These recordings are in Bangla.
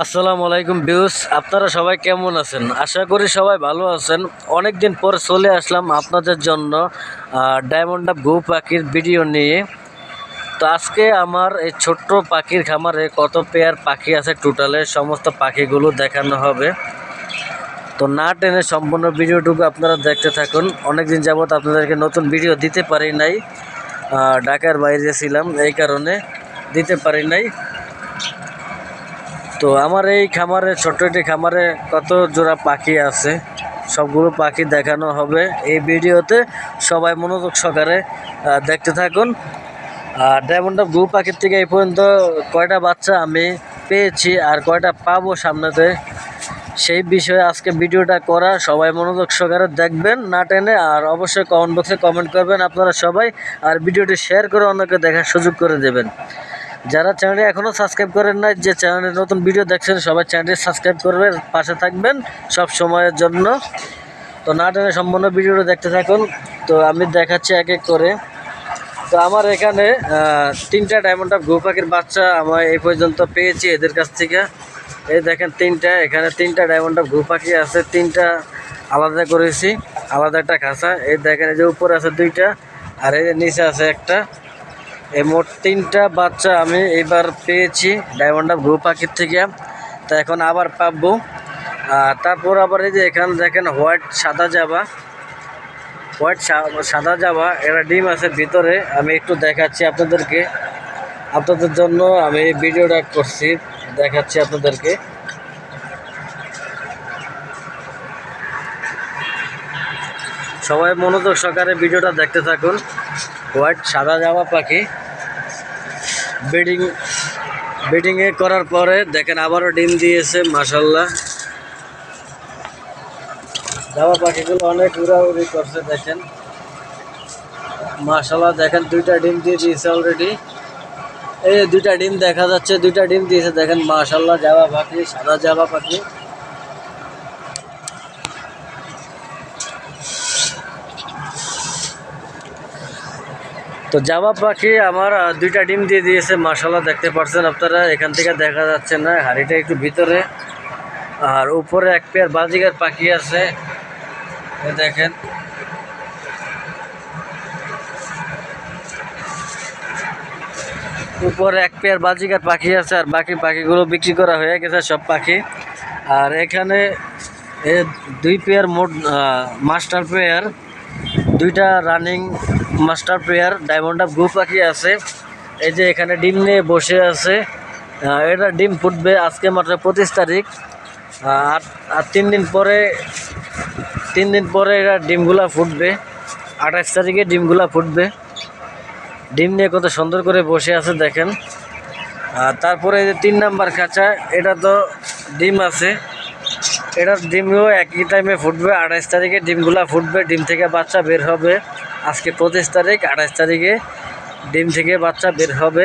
আসসালামু আলাইকুম ভিউস, আপনারা সবাই কেমন আছেন? আশা করি সবাই ভালো আছেন। অনেক দিন পর চলে আসলাম আপনাদের জন্য ডায়মন্ড আপ ঘু পাখির ভিডিও নিয়ে। তো আজকে আমার এই ছোট্ট পাখির খামারে কত পেয়ার পাখি আছে টোটালে সমস্ত পাখিগুলো দেখানো হবে। তো না টেনে সম্পূর্ণ ভিডিওটুকু আপনারা দেখতে থাকুন। অনেক দিন যাবত আপনাদেরকে নতুন ভিডিও দিতে পারি নাই, ঢাকার বাইরে ছিলাম, এই কারণে দিতে পারি নাই। তো আমার এই খামারে, ছোট্ট একটি খামারে কত জোড়া পাখি আছে সবগুলো পাখি দেখানো হবে এই ভিডিওতে। সবাই মনোযোগ সহকারে দেখতে থাকুন। ডায়মন্ড আপ ঘু পাখির থেকে এই পর্যন্ত কয়টা বাচ্চা আমি পেয়েছি আর কয়টা পাবো সামনেতে, সেই বিষয়ে আজকে ভিডিওটা করা। সবাই মনোযোগ সহকারে দেখবেন না টেনে, আর অবশ্যই কমেন্ট বক্সে কমেন্ট করবেন আপনারা সবাই, আর ভিডিওটি শেয়ার করে অন্যকে দেখার সুযোগ করে দেবেন। যারা চ্যানেলটি এখনও সাবস্ক্রাইব করেন নাই, যে চ্যানেলে নতুন ভিডিও দেখছেন সবাই চ্যানেলটি সাবস্ক্রাইব করবেন, পাশে থাকবেন সব সময়ের জন্য। তো না টেনে সম্পূর্ণ ভিডিওটা দেখতে থাকুন। তো আমি দেখাচ্ছি এক এক করে। তো আমার এখানে 3টা ডায়মন্ড আপ ঘু পাখির বাচ্চা আমার এই পর্যন্ত পেয়েছি এদের কাছ থেকে। এই দেখেন 3টা, এখানে 3টা ডায়মন্ড আপ ঘু পাখি আছে, 3টা আলাদা করেছি, আলাদা একটা খাঁচা। এই দেখেন এই যে উপরে আছে 2টা আর এই যে নিচে আছে একটা। এই মোট 3টা বাচ্চা আমি এবার পেয়েছি ডায়মন্ড আপ ঘু পাখির থেকে। তা এখন আবার পাবো। তারপর আবার এই যে এখানে দেখেন হোয়াইট সাদা জাবা, হোয়াইট সাদা জাবা এরা ডিম আছে ভিতরে। আমি একটু দেখাচ্ছি আপনাদেরকে, আপনাদের জন্য আমি এই ভিডিওটা করছি, দেখাচ্ছি আপনাদেরকে। সবাই মনোযোগ সহকারে ভিডিওটা দেখতে থাকুন। হোয়াইট সাদা জাবা পাখি ব্রিডিংয়ে করার পরে দেখেন আবারও ডিম দিয়েছে, মাশাল্লাহ। জাবা পাখিগুলো অনেক উড়াউড়ি করছে, দেখেন মাশাল্লাহ। দেখেন 2টা ডিম দিয়ে দিয়েছে অলরেডি। এই 2টা ডিম দেখা যাচ্ছে, 2টা ডিম দিয়েছে, দেখেন মাশাল্লাহ। জাবা পাখি, সাদা জাবা পাখি। তো জাবা পাখি আমার 2টা ডিম দিয়ে দিয়েছে, মাশাল্লাহ। দেখতে পাচ্ছেন আপনারা, এখান থেকে দেখা যাচ্ছে না, হাড়িটা একটু ভিতরে। আর উপরে এক পেয়ার বাজিগার পাখি আছে, দেখেন। উপরে এক পেয়ার বাজিকার পাখি আছে, আর বাকি পাখিগুলো বিক্রি করা হয়ে গেছে সব পাখি। আর এখানে 2 পেয়ার মোট মাস্টার পেয়ার, 2টা running master pair diamond up ঘু পাখি আছে। এই যে এখানে ডিম নিয়ে বসে আছে। এটা ডিম ফুটবে আজকে মাত্র 25 তারিখ। আর 3 দিন পরে এরা ডিমগুলা ফুটবে, 28 তারিখে ডিমগুলা ফুটবে। ডিম নিয়ে কত সুন্দর করে বসে আছে দেখেন। আর তারপরে এই যে 3 নাম্বার খাঁচা, এটা তো ডিম আছে, এটার ডিমও একই টাইমে ফুটবে, 28 তারিখে ডিমগুলা ফুটবে, ডিম থেকে বাচ্চা বের হবে। আজকে 25 তারিখ, 28 তারিখে ডিম থেকে বাচ্চা বের হবে।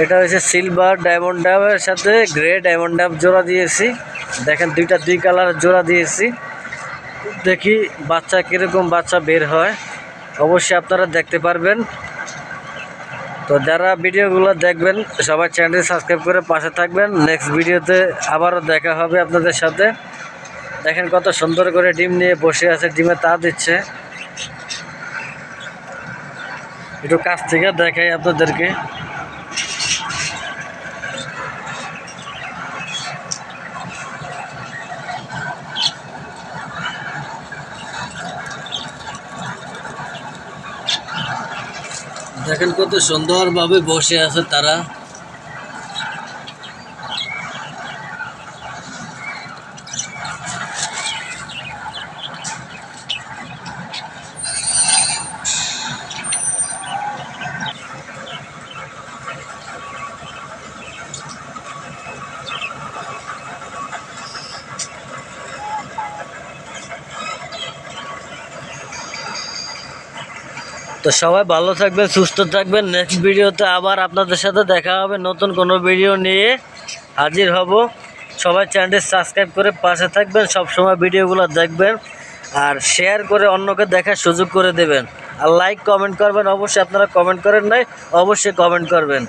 এটা হচ্ছে সিলভার ডায়মন্ড ডাবের সাথে গ্রে ডায়মন্ড ডাব জোড়া দিয়েছি, দেখেন 2টা 2 কালার জোড়া দিয়েছি। দেখি বাচ্চা কীরকম বাচ্চা বের হয়, অবশ্যই আপনারা দেখতে পারবেন। তো যারা ভিডিওগুলো দেখবেন সবাই চ্যানেলটি সাবস্ক্রাইব করে পাশে থাকবেন। নেক্সট ভিডিওতে আবারও দেখা হবে আপনাদের সাথে। দেখেন কত সুন্দর করে ডিম নিয়ে বসে আছে, ডিমে তা দিচ্ছে। একটু কাছ থেকে দেখাই আপনাদেরকে। দেখেন কত সুন্দরভাবে বসে আছে তারা। তো সবাই ভালো থাকবেন, সুস্থ থাকবেন। নেক্সট ভিডিওতে আবার আপনাদের সাথে দেখা হবে, নতুন কোনো ভিডিও নিয়ে হাজির হব। সবাই চ্যানেলটি সাবস্ক্রাইব করে পাশে থাকবেন, সব সময় ভিডিওগুলো দেখবেন, আর শেয়ার করে অন্যকে দেখার সুযোগ করে দেবেন। আর লাইক কমেন্ট করবেন, অবশ্যই আপনারা কমেন্ট করেন নাই, অবশ্যই কমেন্ট করবেন।